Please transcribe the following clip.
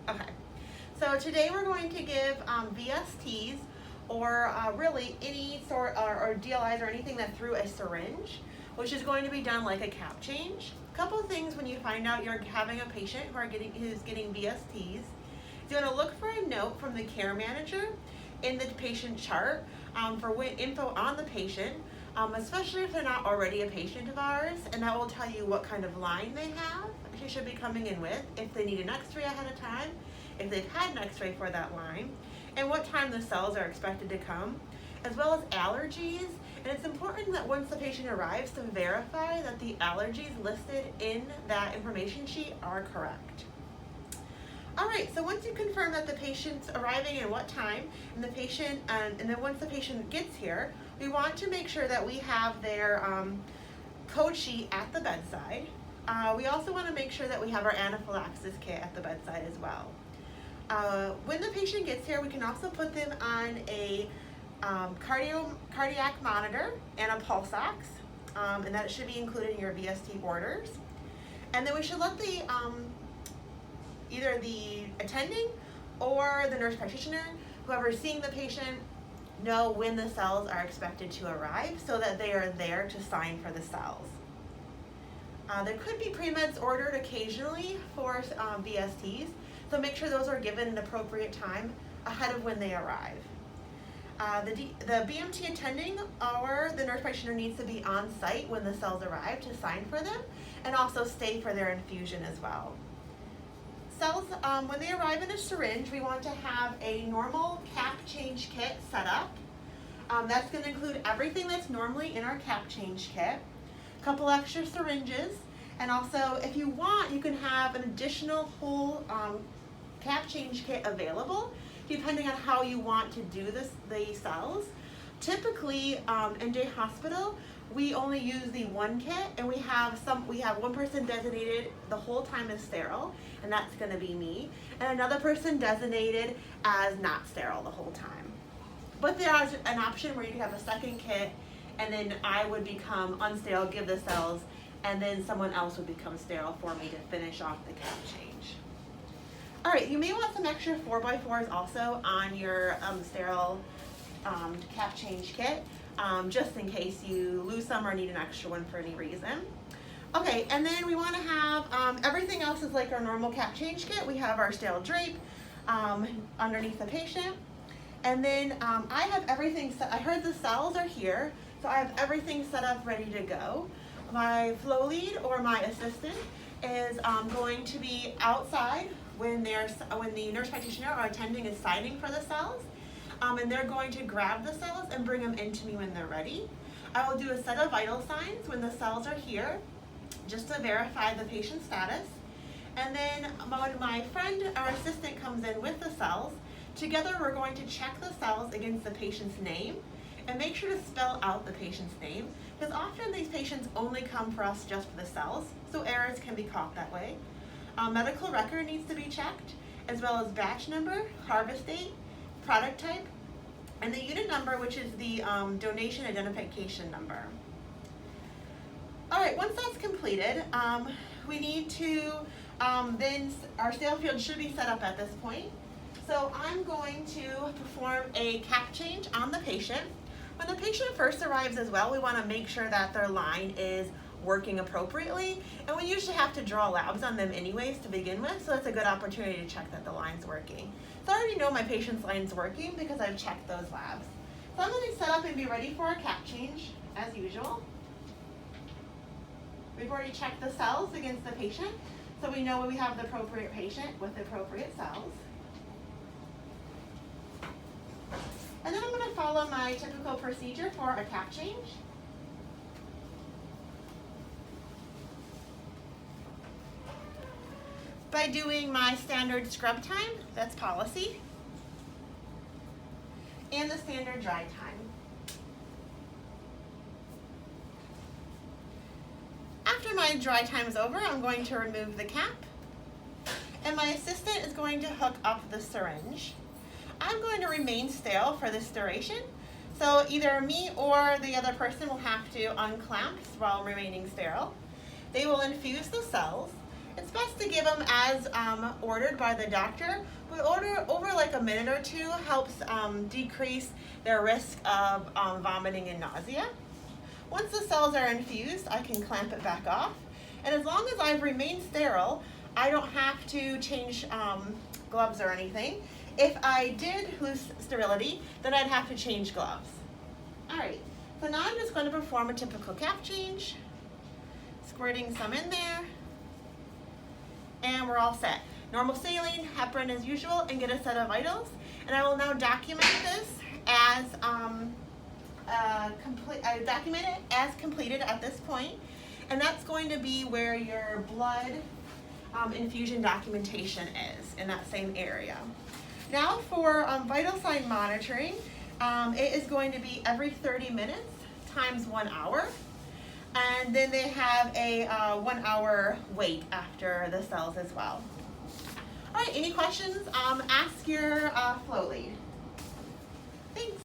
Okay, so today we're going to give VSTs or really any sort or DLIs or anything that's through a syringe, which is going to be done like a cap change. A couple of things when you find out you're having a patient who's getting VSTs. You want to look for a note from the care manager in the patient chart for info on the patient, especially if they're not already a patient of ours, and that will tell you what kind of line they have. She should be coming in with, if they need an x-ray ahead of time, if they've had an x-ray for that line, and what time the cells are expected to come, as well as allergies. And it's important that once the patient arrives to verify that the allergies listed in that information sheet are correct. All right, so once you confirm that the patient's arriving and what time, and then once the patient gets here, we want to make sure that we have their code sheet at the bedside. We also want to make sure that we have our anaphylaxis kit at the bedside as well. When the patient gets here, we can also put them on a cardiac monitor and a pulse ox, and that should be included in your VST orders. And then we should let the either the attending or the nurse practitioner, whoever's seeing the patient, know when the cells are expected to arrive so that they are there to sign for the cells. There could be pre-meds ordered occasionally for VSTs, so make sure those are given an appropriate time ahead of when they arrive. The BMT attending or the nurse practitioner needs to be on site when the cells arrive to sign for them and also stay for their infusion as well. Cells, when they arrive in a syringe, we want to have a normal cap change kit set up. That's going to include everything that's normally in our cap change kit, a couple extra syringes, and also if you want, you can have an additional whole cap change kit available depending on how you want to do the cells. Typically, NJ Hospital, we only use the one kit, and we have one person designated the whole time as sterile, and that's going to be me, and another person designated as not sterile the whole time. But there is an option where you can have a second kit, and then I would become unsterile, give the cells, and then someone else would become sterile for me to finish off the cap change. All right, you may want some extra 4x4s also on your sterile cap change kit, just in case you lose some or need an extra one for any reason. Okay, and then we want to have everything else is like our normal cap change kit. We have our sterile drape underneath the patient, and then I have everything set. I heard the cells are here, so I have everything set up ready to go. My flow lead or my assistant is going to be outside when the nurse practitioner or attending is signing for the cells. And they're going to grab the cells and bring them into me when they're ready. I will do a set of vital signs when the cells are here, just to verify the patient's status. And then when my friend or assistant comes in with the cells, together we're going to check the cells against the patient's name and make sure to spell out the patient's name, because often these patients only come for us just for the cells, so errors can be caught that way. Medical record needs to be checked, as well as batch number, harvest date, product type, and the unit number, which is the donation identification number. All right, once that's completed, we need to, then our sterile field should be set up at this point. So I'm going to perform a cap change on the patient. When the patient first arrives as well, we want to make sure that their line is working appropriately, and we usually have to draw labs on them anyways to begin with, so it's a good opportunity to check that the line's working. So I already know my patient's line's working because I've checked those labs. So I'm going to set up and be ready for a cap change as usual. We've already checked the cells against the patient, so we know we have the appropriate patient with the appropriate cells. And then I'm going to follow my typical procedure for a cap change. By doing my standard scrub time, that's policy, and the standard dry time. After my dry time is over, I'm going to remove the cap, and my assistant is going to hook up the syringe. I'm going to remain sterile for this duration, so either me or the other person will have to unclamp while remaining sterile. They will infuse the cells, It's best to give them as ordered by the doctor, but over like a minute or two helps decrease their risk of vomiting and nausea. Once the cells are infused, I can clamp it back off. And as long as I've remained sterile, I don't have to change gloves or anything. If I did lose sterility, then I'd have to change gloves. All right, so now I'm just going to perform a typical cap change, squirting some in there, and we're all set. Normal saline, heparin as usual, and get a set of vitals. And I will now document this as I document it as completed at this point, and that's going to be where your blood infusion documentation is, in that same area. Now for vital sign monitoring, it is going to be every 30 minutes times 1 hour, and then they have a 1 hour wait after the cells as well. All right, any questions? Ask your float lead.